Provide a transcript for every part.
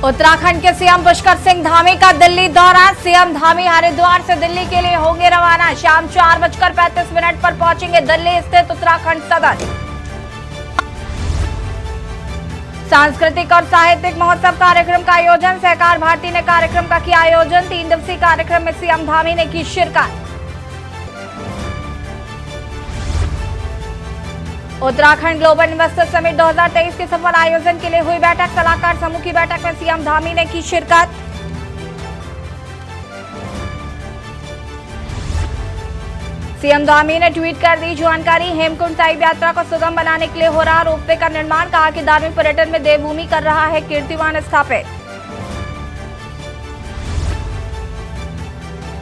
उत्तराखंड के सीएम पुष्कर सिंह धामी का दिल्ली दौरा। सीएम धामी हरिद्वार से दिल्ली के लिए होंगे रवाना। शाम 4:35 पर पहुंचेंगे दिल्ली स्थित उत्तराखंड सदन। सांस्कृतिक और साहित्यिक महोत्सव कार्यक्रम का आयोजन। सहकार भारती ने कार्यक्रम का किया आयोजन। 3 दिवसीय कार्यक्रम में सीएम धामी ने की शिरकत। उत्तराखंड ग्लोबल इन्वेस्टर समिट 2023 के सफल आयोजन के लिए हुई बैठक। सलाहकार समूह की बैठक में सीएम धामी ने की शिरकत। सीएम धामी ने ट्वीट कर दी जानकारी। हेमकुंड साहिब यात्रा को सुगम बनाने के लिए हो रहा रोपवे का निर्माण। कहा कि धार्मिक पर्यटन में देवभूमि कर रहा है कीर्तिमान स्थापित।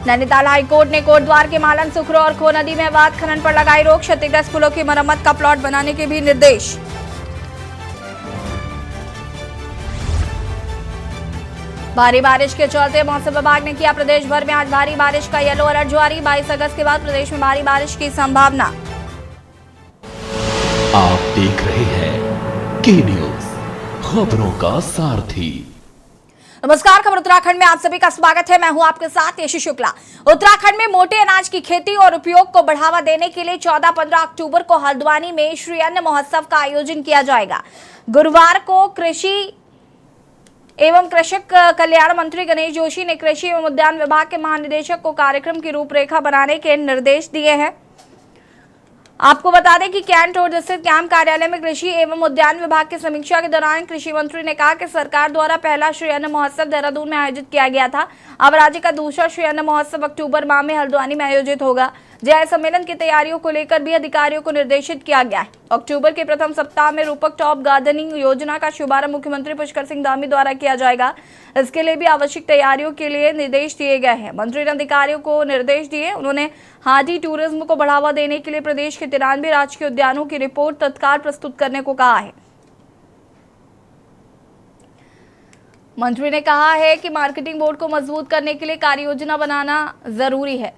नैनीताल हाईकोर्ट ने कोटद्वार के मालन सुखरो और खो नदी में अवैध खनन पर लगाई रोक। क्षतिग्रस्त पुलों की मरम्मत का प्लॉट बनाने के भी निर्देश। भारी बारिश के चलते मौसम विभाग ने किया प्रदेश भर में आज भारी बारिश का येलो अलर्ट जारी। 22 अगस्त के बाद प्रदेश में भारी बारिश की संभावना। आप देख रहे हैं के न्यूज, खबरों का सारथी। नमस्कार, खबर उत्तराखंड में आप सभी का स्वागत है। मैं हूं आपके साथ यशी शुक्ला। उत्तराखंड में मोटे अनाज की खेती और उपयोग को बढ़ावा देने के लिए 14-15 अक्टूबर को हल्द्वानी में श्री अन्न महोत्सव का आयोजन किया जाएगा। गुरुवार को कृषि एवं कृषक कल्याण मंत्री गणेश जोशी ने कृषि एवं उद्यान विभाग के महानिदेशक को कार्यक्रम की रूपरेखा बनाने के निर्देश दिए हैं। आपको बता दें कि कैंट रोड स्थित कैंप कार्यालय में कृषि एवं उद्यान विभाग की समीक्षा के दौरान कृषि मंत्री ने कहा कि सरकार द्वारा पहला श्री अन्न महोत्सव देहरादून में आयोजित किया गया था। अब राज्य का दूसरा श्री अन्न महोत्सव अक्टूबर माह में हल्द्वानी में आयोजित होगा। जय सम्मेलन की तैयारियों को लेकर भी अधिकारियों को निर्देशित किया गया है। अक्टूबर के प्रथम सप्ताह में रूपक टॉप गार्डनिंग योजना का शुभारंभ मुख्यमंत्री पुष्कर सिंह धामी द्वारा किया जाएगा। इसके लिए भी आवश्यक तैयारियों के लिए निर्देश दिए गए हैं। मंत्री ने अधिकारियों को निर्देश दिए। उन्होंने हाथी टूरिज्म को बढ़ावा देने के लिए प्रदेश के 93 राष्ट्रीय उद्यानों की रिपोर्ट तत्काल प्रस्तुत करने को कहा है। मंत्री ने कहा है कि मार्केटिंग बोर्ड को मजबूत करने के लिए कार्य योजना बनाना जरूरी है।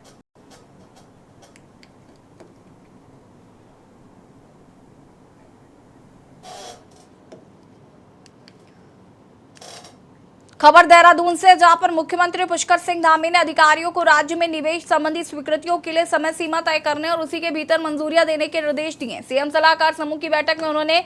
खबर देहरादून से, जहां पर मुख्यमंत्री पुष्कर सिंह धामी ने अधिकारियों को राज्य में निवेश संबंधी स्वीकृतियों के लिए समय सीमा तय करने और उसी के भीतर मंजूरियां देने के निर्देश दिए। सीएम सलाहकार समूह की बैठक में उन्होंने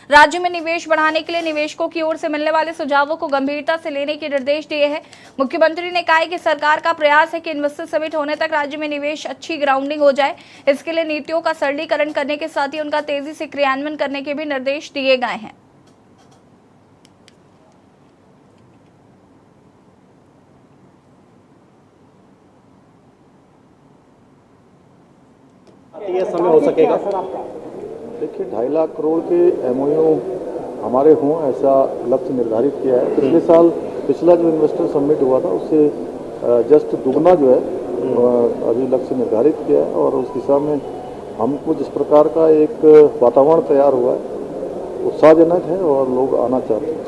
राज्य में निवेश बढ़ाने के लिए निवेशकों की ओर से मिलने वाले सुझावों को गंभीरता से लेने के निर्देश दिए हैं। मुख्यमंत्री ने कहा कि सरकार का प्रयास है कि इन्वेस्टर समिट होने तक राज्य में निवेश अच्छी ग्राउंडिंग हो जाए। इसके लिए नीतियों का सरलीकरण करने के साथ ही उनका तेजी से क्रियान्वयन करने के भी निर्देश दिए गए हैं। ये समय हो सकेगा। देखिए 2.5 लाख करोड़ के एमओयू हमारे हों ऐसा लक्ष्य निर्धारित किया है। पिछला जो इन्वेस्टर समिट हुआ था उससे जस्ट दुगना जो है अभी लक्ष्य निर्धारित किया है और उस दिशा में हमको जिस प्रकार का एक वातावरण तैयार हुआ है उत्साहजनक है और लोग आना चाहते हैं।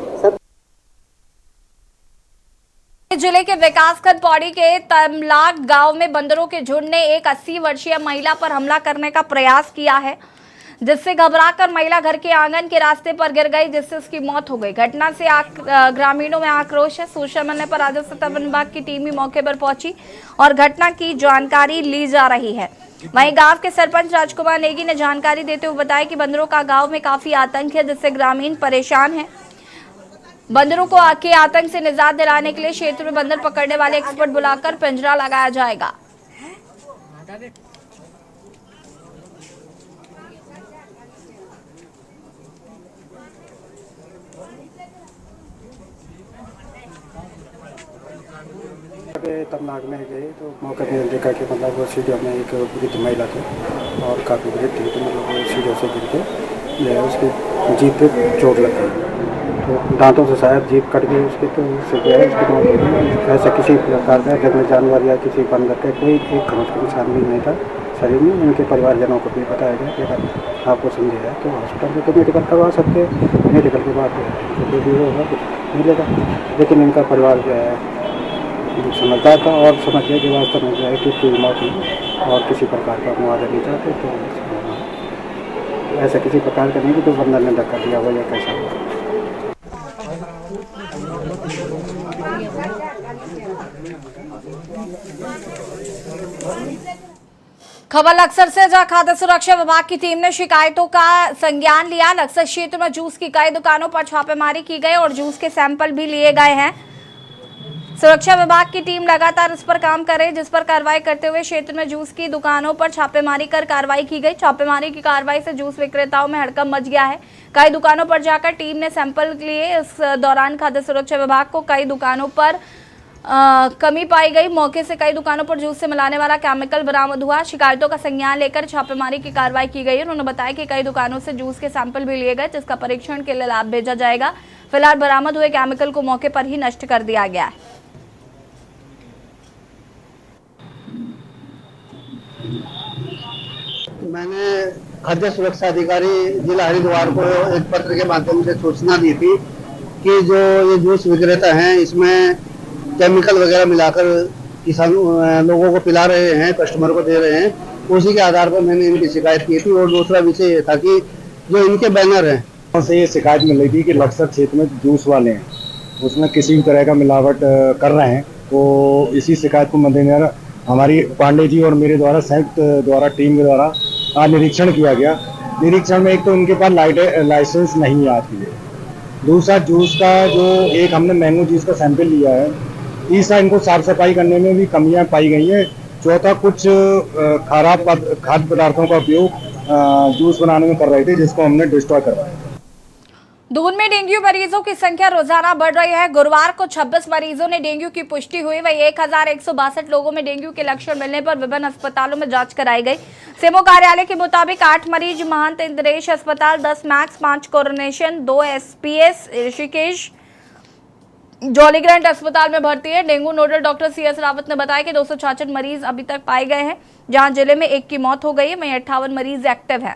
जिले के विकासखंड पौड़ी के तमलाक गांव में बंदरों के झुंड ने एक 80 वर्षीय महिला पर हमला करने का प्रयास किया है, जिससे घबराकर महिला घर के आंगन के रास्ते पर गिर गई, जिससे उसकी मौत हो गई। घटना से ग्रामीणों में आक्रोश है। सूचना मिलने पर राजस्व वन विभाग की टीम भी मौके पर पहुंची और घटना की जानकारी ली जा रही है। वहीं गांव के सरपंच राजकुमार नेगी ने जानकारी देते हुए बताया कि बंदरों का गाँव में काफी आतंक है, जिससे ग्रामीण परेशान है। बंदरों को के आतंक से निजात दिलाने के लिए क्षेत्र में बंदर पकड़ने वाले एक्सपर्ट बुलाकर पिंजरा लगाया जाएगा। तमनाक में गए तो मौके पर देखा कि मतलब वो सीढ़ियों में एक वृद्ध महिला थी और काफ़ी वृद्ध थी, तो मतलब वो सीढ़ियों से गिर के उसकी जीभ पे चोट लग गई, तो दांतों से शायद जीभ कट गई उसकी, तो उससे क्या है उसकी मौत हो गई। ऐसा किसी प्रकार का जंगली जानवर या किसी बंदर का कोई एक खरोच का निशान भी नहीं था शरीर में। उनके परिवारजनों को भी बताया गया कि अगर आपको समझे है तो हॉस्पिटल में तो मेडिकल करवा सकते हैं, मेडिकल के बाद जो भी होगा कुछ मिलेगा। लेकिन इनका परिवार जो है समझदार था और समझने के वास्तव में जो है कि कोई मौत नहीं और किसी प्रकार का मुआवजा नहीं चाहते, तो ऐसा किसी प्रकार का नहीं कि तो बंदर ने धक्का दिया हो या कैसा हुआ। खबर लक्सर से, जहां खाद्य सुरक्षा विभाग की टीम ने शिकायतों का संज्ञान लिया। लक्सर क्षेत्र में जूस की कई दुकानों पर छापेमारी की गई और जूस के सैंपल भी लिए गए हैं। सुरक्षा विभाग की टीम लगातार इस पर काम कर रही है, जिस पर कार्रवाई करते हुए क्षेत्र में जूस की दुकानों पर छापेमारी कर कार्रवाई की गई। छापेमारी की कार्रवाई से जूस विक्रेताओं में हड़कंप मच गया है। कई दुकानों पर जाकर टीम ने सैंपल लिए। इस दौरान खाद्य सुरक्षा विभाग को कई दुकानों पर कमी पाई गई। मौके से कई दुकानों पर जूस से मिलाने वाला केमिकल बरामद हुआ। शिकायतों का संज्ञान लेकर छापेमारी की कार्रवाई की गई। उन्होंने बताया कि कई दुकानों से जूस के सैंपल भी लिए गए, जिसका परीक्षण के लिए लैब भेजा जाएगा। फिलहाल बरामद हुए केमिकल को मौके पर ही नष्ट कर दिया गया है। मैंने खाद्य सुरक्षा अधिकारी जिला हरिद्वार को एक पत्र के माध्यम से सूचना दी थी कि जो ये जूस विक्रेता हैं इसमें केमिकल वगैरह मिलाकर किसान लोगों को पिला रहे हैं, कस्टमर को दे रहे हैं। उसी के आधार पर मैंने इनकी शिकायत की थी। और दूसरा विषय ये था कि जो इनके बैनर हैं उनसे ये शिकायत मिल रही थी कि लक्सर क्षेत्र में जूस वाले हैं उसमें किसी भी तरह का मिलावट कर रहे हैं। तो इसी शिकायत को मद्देनजर हमारी पांडे जी और मेरे द्वारा संयुक्त द्वारा टीम के द्वारा आज निरीक्षण किया गया। निरीक्षण में एक तो उनके पास लाइसेंस नहीं आती है, दूसरा जूस का जो एक हमने मैंगो जूस का सैंपल लिया है, तीसरा इनको साफ सफाई करने में भी कमियां पाई गई हैं, चौथा कुछ खराब खाद्य पदार्थों का उपयोग जूस बनाने में कर रहे थे, जिसको हमने डिस्ट्रॉय करवाया। दून में डेंगू मरीजों की संख्या रोजाना बढ़ रही है। गुरुवार को 26 मरीजों ने डेंगू की पुष्टि हुई। वही 1162 लोगों में डेंगू के लक्षण मिलने पर विभिन्न अस्पतालों में जांच कराई गई। सीएमओ कार्यालय के मुताबिक 8 मरीज महंत इंद्रेश अस्पताल, 10 Max, 5 Coronation, 2 SPS Rishikesh Jollygrant अस्पताल में भर्ती है। Dengue nodal doctor CS Rawat ने बताया कि 266 मरीज अभी तक पाए गए हैं, जहां जिले में 1 की मौत हो गई है। वहीं 58 मरीज एक्टिव हैं।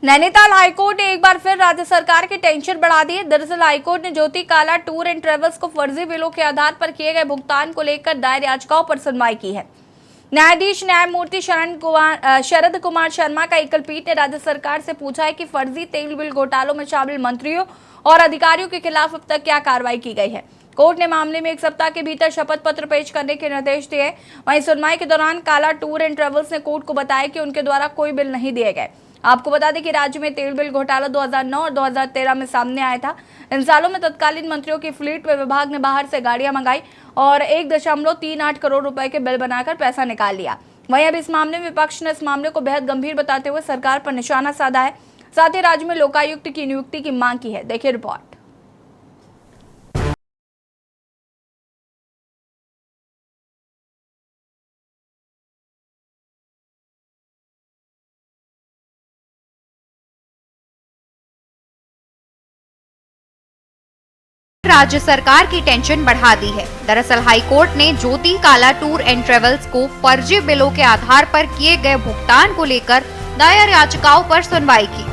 नैनीताल हाईकोर्ट ने एक बार फिर राज्य सरकार की टेंशन बढ़ा दी है। दरअसल हाईकोर्ट ने ज्योति काला टूर एंड ट्रेवल्स को फर्जी बिलों के आधार पर किए गए भुगतान को लेकर दायर याचिकाओं पर सुनवाई की है। न्यायाधीश न्यायमूर्ति शरद कुमार शर्मा का एकल पीठ ने राज्य सरकार से पूछा है कि फर्जी तेल बिल घोटालों में शामिल मंत्रियों और अधिकारियों के खिलाफ अब तक क्या कार्रवाई की गई है। कोर्ट ने मामले में 1 सप्ताह के भीतर शपथ पत्र पेश करने के निर्देश दिए। वहीं सुनवाई के दौरान काला टूर एंड ट्रेवल्स ने कोर्ट को बताया कि उनके द्वारा कोई बिल नहीं दिए गए। आपको बता दें कि राज्य में तेल बिल घोटाला 2009 और 2013 में सामने आया था। इन सालों में तत्कालीन मंत्रियों की फ्लीट में विभाग ने बाहर से गाड़ियां मंगाई और 1.38 करोड़ रुपए के बिल बनाकर पैसा निकाल लिया। वहीं अब इस मामले में विपक्ष ने इस मामले को बेहद गंभीर बताते हुए सरकार पर निशाना साधा है। साथ ही राज्य में लोकायुक्त की नियुक्ति की मांग की है। देखिए रिपोर्ट। राज्य सरकार की टेंशन बढ़ा दी है। दरअसल हाईकोर्ट ने ज्योति काला टूर एंड ट्रेवल्स को फर्जी बिलों के आधार पर किए गए भुगतान को लेकर दायर याचिकाओं पर सुनवाई की।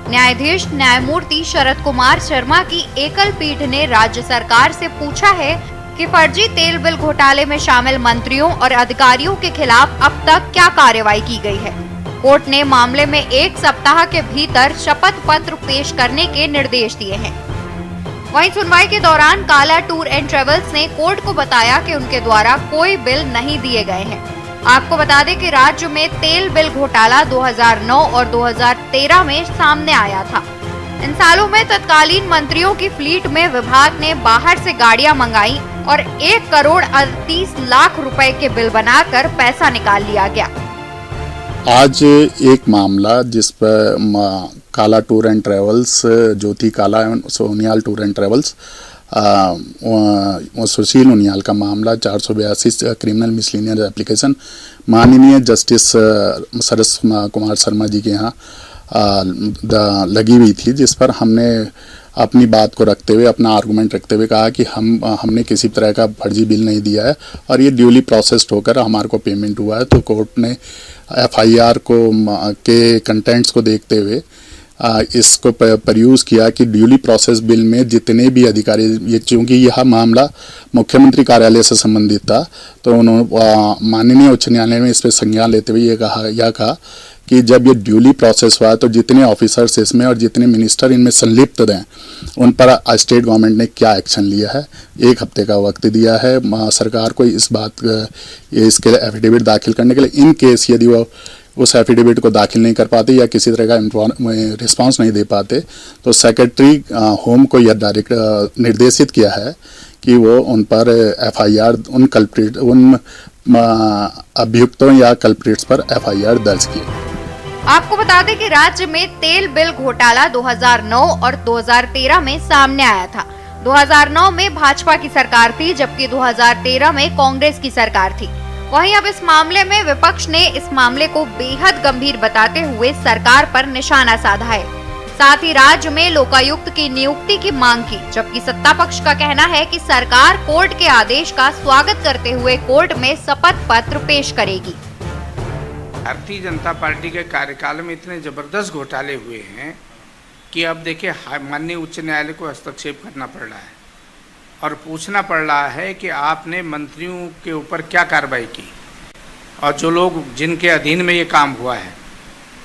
न्यायाधीश न्यायमूर्ति शरद कुमार शर्मा की एकल पीठ ने राज्य सरकार से पूछा है कि फर्जी तेल बिल घोटाले में शामिल मंत्रियों और अधिकारियों के खिलाफ अब तक क्या कार्रवाई की गई है। कोर्ट ने मामले में 1 सप्ताह के भीतर शपथ पत्र पेश करने के निर्देश दिए हैं। वहीं सुनवाई के दौरान काला टूर एंड ट्रेवल्स ने कोर्ट को बताया कि उनके द्वारा कोई बिल नहीं दिए गए हैं। आपको बता दें कि राज्य में तेल बिल घोटाला 2009 और 2013 में सामने आया था। इन सालों में तत्कालीन मंत्रियों की फ्लीट में विभाग ने बाहर से गाड़ियां मंगाई और 1 करोड़ 38 लाख रुपए के बिल बनाकर पैसा निकाल लिया गया। आज एक मामला जिस पर काला टूर एंड ट्रेवल्स, ज्योति काला एवं सोनियाल टूर एंड ट्रेवल्स, सुशील उनियाल का मामला 482 क्रिमिनल मिसलिनियर एप्लीकेशन माननीय जस्टिस सरस कुमार शर्मा जी के यहाँ लगी हुई थी, जिस पर हमने अपनी बात को रखते हुए, अपना आर्गूमेंट रखते हुए कहा कि हमने किसी तरह का फर्जी बिल नहीं दिया है और ये ड्यूली प्रोसेस्ड होकर हमारे को पेमेंट हुआ है। तो कोर्ट ने FIR को के कंटेंट्स को देखते हुए इसको प्रयूज किया कि ड्यूली प्रोसेस बिल में जितने भी अधिकारी, ये चूंकि यह मामला मुख्यमंत्री कार्यालय से संबंधित था, तो उन्होंने माननीय उच्च न्यायालय में इस पर संज्ञान लेते हुए यह कहा कि जब ये ड्यूली प्रोसेस हुआ तो जितने ऑफिसर्स इसमें और जितने मिनिस्टर इनमें संलिप्त हैं उन पर स्टेट गवर्नमेंट ने क्या एक्शन लिया है। 1 हफ्ते का वक्त दिया है सरकार को इस बात इसके एफिडेविट दाखिल करने के लिए। इन केस यदि वो उस एफिडेविट को दाखिल नहीं कर पाते या किसी तरह का रिस्पांस नहीं दे पाते तो सेक्रेटरी होम को यह डायरेक्ट निर्देशित किया है कि वो उन पर FIR उन अभियुक्तों या कल्प्रिट्स पर FIR दर्ज किए। आपको बता दें कि राज्य में तेल बिल घोटाला 2009 और 2013 में सामने आया था। 2009 में भाजपा की सरकार थी, जबकि 2013 में कांग्रेस की सरकार थी। वहीं अब इस मामले में विपक्ष ने इस मामले को बेहद गंभीर बताते हुए सरकार पर निशाना साधा है। साथ ही राज्य में लोकायुक्त की नियुक्ति की मांग की, जबकि सत्ता पक्ष का कहना है कि सरकार कोर्ट के आदेश का स्वागत करते हुए कोर्ट में शपथ पत्र पेश करेगी। भारतीय जनता पार्टी के कार्यकाल में इतने जबरदस्त घोटाले हुए हैं कि अब देखिए माननीय उच्च न्यायालय को हस्तक्षेप करना पड़ रहा है और पूछना पड़ रहा है कि आपने मंत्रियों के ऊपर क्या कार्रवाई की और जो लोग जिनके अधीन में ये काम हुआ है,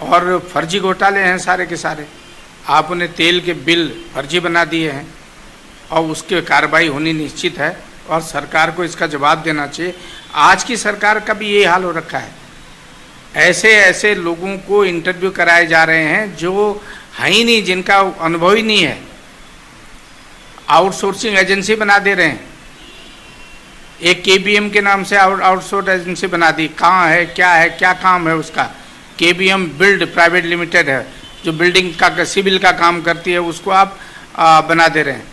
और फर्जी घोटाले हैं सारे के सारे। आपने तेल के बिल फर्जी बना दिए हैं और उसकी कार्रवाई होनी निश्चित है और सरकार को इसका जवाब देना चाहिए। आज की सरकार का भी ये हाल हो रखा है। ऐसे लोगों को इंटरव्यू कराए जा रहे हैं जो है ही नहीं, जिनका अनुभव ही नहीं है। आउटसोर्सिंग एजेंसी बना दे रहे हैं। एक KBM के नाम से आउटसोर्स एजेंसी बना दी। कहाँ है, क्या काम है उसका? KBM बिल्ड प्राइवेट लिमिटेड है जो बिल्डिंग का सिविल का काम करती है, उसको आप बना दे रहे हैं।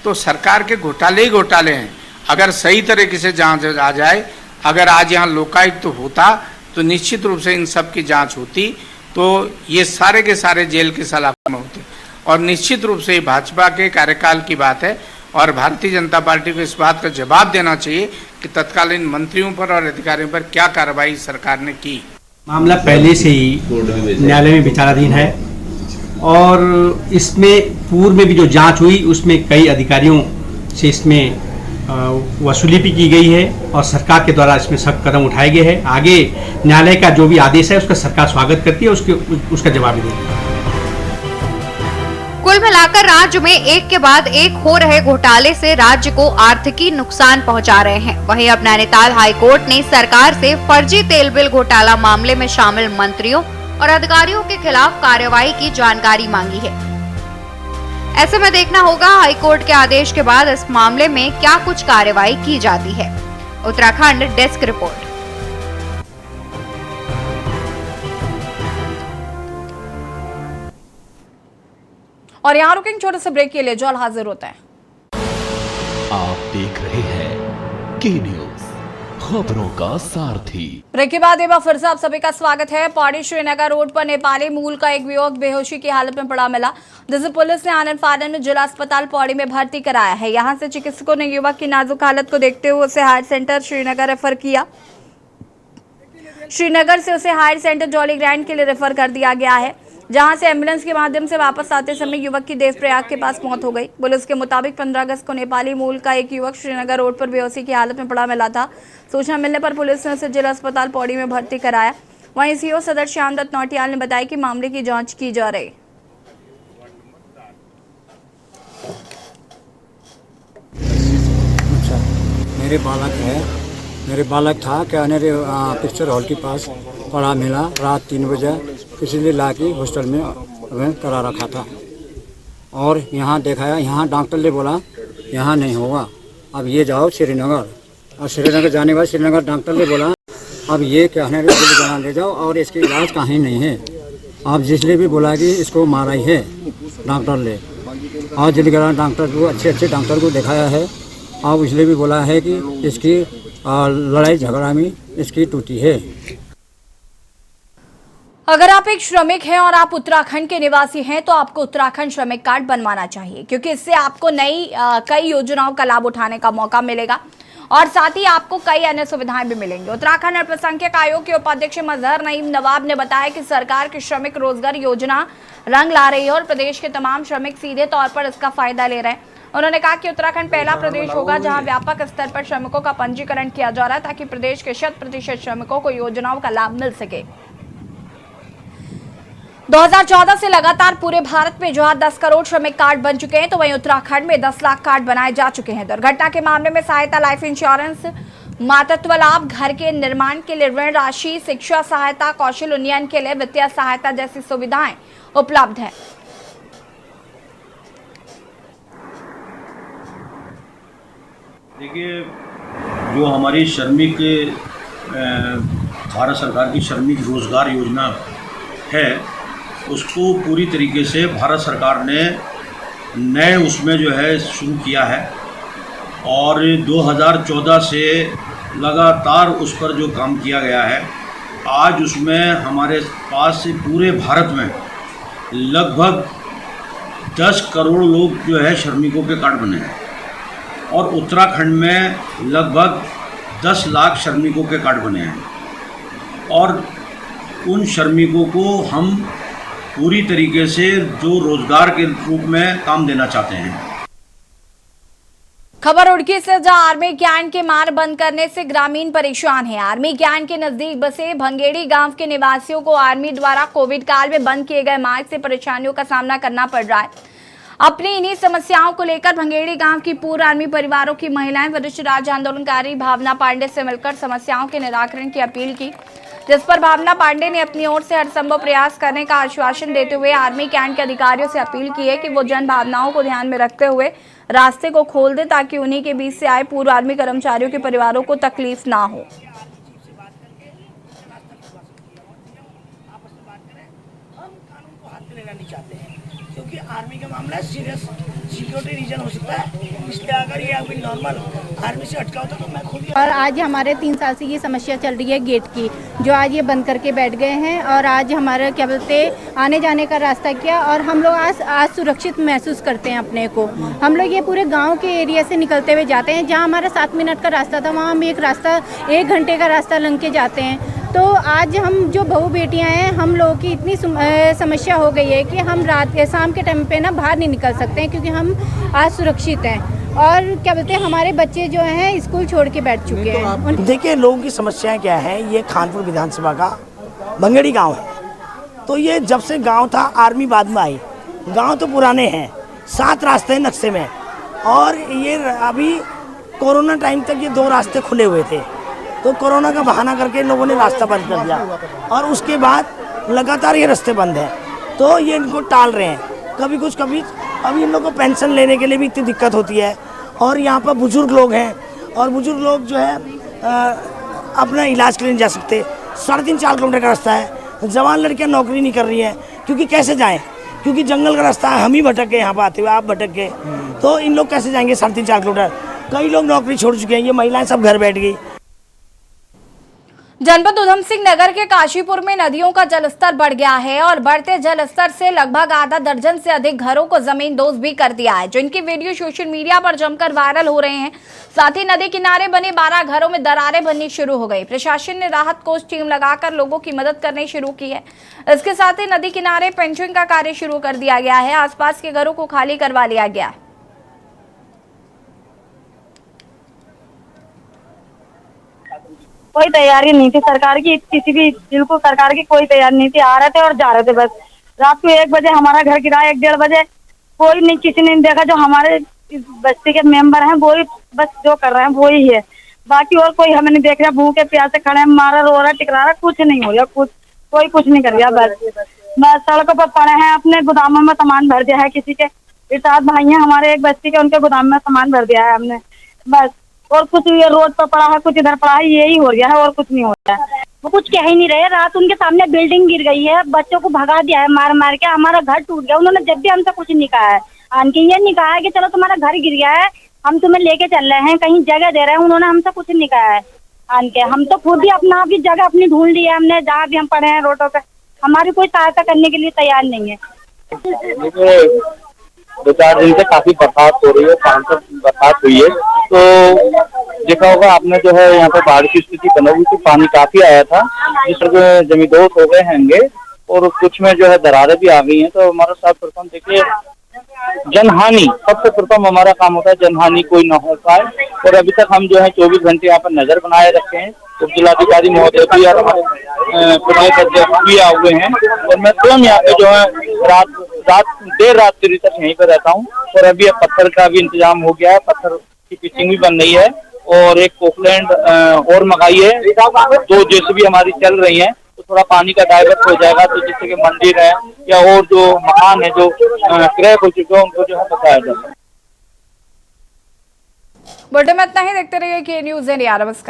तो सरकार के घोटाले ही घोटाले हैं। अगर सही तरीके से जांच आ जाए, अगर आज यहाँ लोकायुक्त होता तो निश्चित रूप से इन सब की जांच होती, तो ये सारे के सारे जेल के सलाखों में होते। और निश्चित रूप से भाजपा के कार्यकाल की बात है और भारतीय जनता पार्टी को इस बात का जवाब देना चाहिए कि तत्कालीन मंत्रियों पर और अधिकारियों पर क्या कार्रवाई सरकार ने की। मामला पहले से ही न्यायालय में विचाराधीन है और इसमें पूर्व में भी जो जांच हुई उसमें कई अधिकारियों से इसमें वसूली भी की गई है और सरकार के द्वारा इसमें सख्त कदम उठाए गए हैं। आगे न्यायालय का जो भी आदेश है उसका सरकार स्वागत करती है, उसका जवाब भी देती है। कुल मिलाकर राज्य में एक के बाद एक हो रहे घोटाले से राज्य को आर्थिकी नुकसान पहुंचा रहे हैं। वहीं अब नैनीताल हाईकोर्ट ने सरकार से फर्जी तेल बिल घोटाला मामले में शामिल मंत्रियों और अधिकारियों के खिलाफ कार्रवाई की जानकारी मांगी है। ऐसे में देखना होगा हाईकोर्ट के आदेश के बाद इस मामले में क्या कुछ कार्रवाई की जाती है। Uttarakhand desk report. और यहाँ रुकेंगे छोटे से ब्रेक के लिए, जल्द हाजिर होते हैं। आप देख रहे हैं के न्यूज, खबरों का सारथी। ब्रेक के बाद एक बार फिर से आप सभी का स्वागत है। पौड़ी श्रीनगर रोड पर नेपाली मूल का एक युवक बेहोशी की हालत में पड़ा मिला, जिसे पुलिस ने आनंद फानन में जिला अस्पताल पौड़ी में भर्ती कराया है। यहां से चिकित्सकों ने युवक की नाजुक हालत को देखते हुए उसे हायर सेंटर श्रीनगर रेफर किया। श्रीनगर से उसे हायर सेंटर जॉली ग्रैंड के लिए रेफर कर दिया गया है, जहां से एम्बुलेंस के माध्यम से वापस आते समय युवक की देवप्रयाग के पास मौत हो गई। पुलिस के मुताबिक 15 अगस्त को नेपाली मूल का एक युवक श्रीनगर रोड पर बेहोशी की हालत में पड़ा मिला था। सूचना मिलने पर पुलिस ने उसे जिला अस्पताल पौड़ी में भर्ती कराया। वहीं सीओ सदर श्याम दत्त नौटियाल ने बताया कि मामले की जांच की जा रही। मेरे बालक था क्या पिक्चर हॉल के पास पड़ा मिला रात 3 बजे, इसलिए ला के हॉस्टल में हमें करा रखा था। और यहाँ दिखाया, यहाँ डॉक्टर ने बोला यहाँ नहीं होगा, अब ये जाओ श्रीनगर। और श्रीनगर जाने के बाद श्रीनगर डॉक्टर ने बोला अब ये कहने ले जाओ और इसकी इलाज कहीं नहीं है। अब जिसने भी बोला कि इसको मारा ही है डॉक्टर ने, और जिला डॉक्टर को अच्छे डॉक्टर को दिखाया है। अब इसलिए भी बोला है कि इसकी लड़ाई झगड़ा में इसकी टूटी है। अगर आप एक श्रमिक हैं और आप उत्तराखंड के निवासी हैं तो आपको उत्तराखंड श्रमिक कार्ड बनवाना चाहिए, क्योंकि इससे आपको कई योजनाओं का लाभ उठाने का मौका मिलेगा। और साथ ही आपको कई अन्य सुविधाएं भी मिलेंगी। उत्तराखंड अल्पसंख्यक आयोग के उपाध्यक्ष मजहर नईम नवाब ने बताया कि सरकार की श्रमिक रोजगार योजना रंग ला रही है और प्रदेश के तमाम श्रमिक सीधे तौर पर इसका फायदा ले रहे हैं। उन्होंने कहा कि उत्तराखंड पहला प्रदेश होगा जहां व्यापक स्तर पर श्रमिकों का पंजीकरण किया जा रहा है ताकि प्रदेश के 100% श्रमिकों को योजनाओं का लाभ मिल सके। 2014 से लगातार पूरे भारत में जहां 10 करोड़ श्रमिक कार्ड बन चुके हैं तो वहीं उत्तराखंड में 10 लाख कार्ड बनाए जा चुके हैं। दुर्घटना के मामले में सहायता, लाइफ इंश्योरेंस, मातृत्व लाभ, घर के निर्माण के लिए ऋण राशि, शिक्षा सहायता, कौशल उन्नयन के लिए वित्तीय सहायता जैसी सुविधाएं उपलब्ध हैं। देखिए, जो हमारी श्रमिक भारत सरकार की श्रमिक रोजगार योजना है उसको पूरी तरीके से भारत सरकार ने नए उसमें जो है शुरू किया है और 2014 से लगातार उस पर जो काम किया गया है, आज उसमें हमारे पास पूरे भारत में लगभग 10 करोड़ लोग जो है श्रमिकों के कार्ड बने हैं और उत्तराखंड में लगभग 10 लाख श्रमिकों के कार्ड बने हैं और उन श्रमिकों को हम पूरी तरीके से जो रोजगार के रूप में काम देना चाहते हैं। खबर रुड़की से, जहां आर्मी कैंट के मार्ग बंद करने से ग्रामीण परेशान हैं। आर्मी कैंट के नजदीक बसे भंगेड़ी गांव के निवासियों को आर्मी द्वारा कोविड काल में बंद किए गए मार्ग से परेशानियों का सामना करना पड़ रहा है। अपनी इन्हीं समस्याओं को लेकर भंगेड़ी गांव की पूर्व आर्मी परिवारों की महिलाएं वरिष्ठ राज्य आंदोलनकारी भावना पांडे से मिलकर समस्याओं के निराकरण की अपील की, जिस पर भावना पांडे ने अपनी ओर से हर संभव प्रयास करने का आश्वासन देते हुए आर्मी कैंट के अधिकारियों से अपील की है कि वो जन भावनाओं को ध्यान में रखते हुए रास्ते को खोल दे ताकि उन्हीं के बीच से आए पूर्व आर्मी कर्मचारियों के परिवारों को तकलीफ ना हो। क्योंकि आर्मी का मामला है, सीरियस सिक्योरिटी रीजन हो सकता है, इसलिए अगर ये अभी नॉर्मल आर्मी से अटका होता तो मैं खुद ही। और आज हमारे 3 साल से ये समस्या चल रही है गेट की, जो आज ये बंद करके बैठ गए हैं और आज हमारा क्या बोलते आने जाने का रास्ता किया और हम लोग आज सुरक्षित महसूस करते हैं अपने को। हम लोग ये पूरे गाँव के एरिया से निकलते हुए जाते हैं, जहाँ हमारा 7 मिनट का रास्ता था वहाँ हम 1 घंटे का रास्ता लंघ के जाते हैं। तो आज हम जो बहू बेटियां हैं, हम लोगों की इतनी समस्या हो गई है कि हम रात के शाम के टाइम पे ना बाहर नहीं निकल सकते हैं क्योंकि हम आज सुरक्षित हैं और क्या बोलते हैं हमारे बच्चे जो हैं स्कूल छोड़ के बैठ चुके हैं। देखिए, लोगों की समस्याएं क्या है, ये खानपुर विधानसभा का भंगेड़ी गांव है। तो ये जब से गांव था, आर्मी बाद में आई, गांव तो पुराने हैं, 7 रास्ते हैं नक्शे में और ये अभी कोरोना टाइम तक ये 2 रास्ते खुले हुए थे, तो कोरोना का बहाना करके इन लोगों ने रास्ता बंद कर दिया और उसके बाद लगातार ये रास्ते बंद हैं। तो ये इनको टाल रहे हैं, कभी कुछ कभी। अभी इन लोगों को पेंशन लेने के लिए भी इतनी दिक्कत होती है और यहाँ पर बुजुर्ग लोग हैं और बुजुर्ग लोग जो है अपना इलाज के लिए नहीं जा सकते। 3.5-4 किलोमीटर का रास्ता है। जवान लड़कियाँ नौकरी नहीं कर रही हैं क्योंकि कैसे जाएँ, क्योंकि जंगल का रास्ता है, हम ही भटक गए यहाँ पर आते हुए, आप भटक गए, तो इन लोग कैसे जाएंगे 3.5-4 किलोमीटर। कई लोग नौकरी छोड़ चुके हैं, ये महिलाएँ सब घर बैठ गई। जनपद उधम सिंह नगर के काशीपुर में नदियों का जलस्तर बढ़ गया है और बढ़ते जलस्तर से लगभग आधा दर्जन से अधिक घरों को जमींदोज भी कर दिया है, जिनकी वीडियो सोशल मीडिया पर जमकर वायरल हो रहे हैं। साथ ही नदी किनारे बने 12 घरों में दरारें बननी शुरू हो गई। प्रशासन ने राहत कोष टीम लगाकर लोगों की मदद करनी शुरू की है। इसके साथ ही नदी किनारे पेंचिंग का कार्य शुरू कर दिया गया है। आसपास के घरों को खाली करवा लिया गया है। कोई तैयारी नहीं थी सरकार की, किसी भी बिल्कुल सरकार की कोई तैयारी नहीं थी। आ रहे थे और जा रहे थे बस। रात को 1 बजे हमारा घर गिरा, 1-1:30 बजे। कोई नहीं, किसी ने नहीं देखा। जो हमारे इस बस्ती के मेंबर हैं वो ही बस जो कर रहे हैं वो ही है, बाकी और कोई हमें नहीं देख रहा। भूखे प्यासे खड़े हैं, मारा रो रहा टिकरा रहा, कुछ नहीं हो रहा, कोई कुछ नहीं कर रहा। बस सड़कों पर पड़े हैं, अपने गोदामों में सामान भर दिया है। किसी के 7 भाई हैं हमारे एक बस्ती के, उनके गोदाम में सामान भर दिया है हमने बस। और कुछ ये रोड पर पड़ा है, कुछ इधर पड़ा है, यही हो गया है और कुछ नहीं हो रहा है। वो कुछ कह ही नहीं रहे। रात उनके सामने बिल्डिंग गिर गई है, बच्चों को भगा दिया है मार मार के, हमारा घर टूट गया। उन्होंने जब भी हमसे कुछ नहीं कहा है, आन के ये नहीं कहा है कि चलो तुम्हारा घर गिर गया है हम तुम्हें लेके चल रहे हैं, कहीं जगह दे रहे हैं। उन्होंने हमसे कुछ नहीं कहा है आन के। हम तो खुद ही अपना भी जगह अपनी ढूंढ ली है हमने, जहाँ भी हम पड़े हैं रोडों पे। हमारी कोई सहायता करने के लिए तैयार नहीं है। 2-4 दिन से काफी बरसात हो रही है, शाम तक बरसात हुई है। तो देखा होगा आपने जो है यहाँ पे बाढ़ की स्थिति बनी हुई थी, पानी काफी आया था, जिसमें जमींदोज हो गए होंगे और कुछ में जो है दरारें भी आ गई हैं। तो हमारा सर्वप्रथम देखिए जनहानि, सबसे प्रथम हमारा काम होता है जनहानि कोई न हो पाए। और अभी तक हम जो है 24 घंटे यहाँ पर नजर बनाए रखे हैं। उप जिलाधिकारी महोदय भी और हमारे प्रदेश अध्यक्ष भी आए हुए हैं और मैं स्वयं यहाँ पे जो है देर रात तक यहीं पे रहता हूँ। और अभी अब पत्थर का भी इंतजाम हो गया है, पत्थर की पिचिंग भी बन रही है और एक पोकलैंड और मंगाई है। 2 जेसीबी हमारी चल रही है, तो थोड़ा पानी का डाइवर्ट हो जाएगा, तो जिससे कि मंदिर है या और जो मकान है जो क्रैक हो चुके हैं उनको जो है बचाया जाए। बुलेटिन में इतना ही। देखते रहिए के न्यूज़ इंडिया। नमस्कार।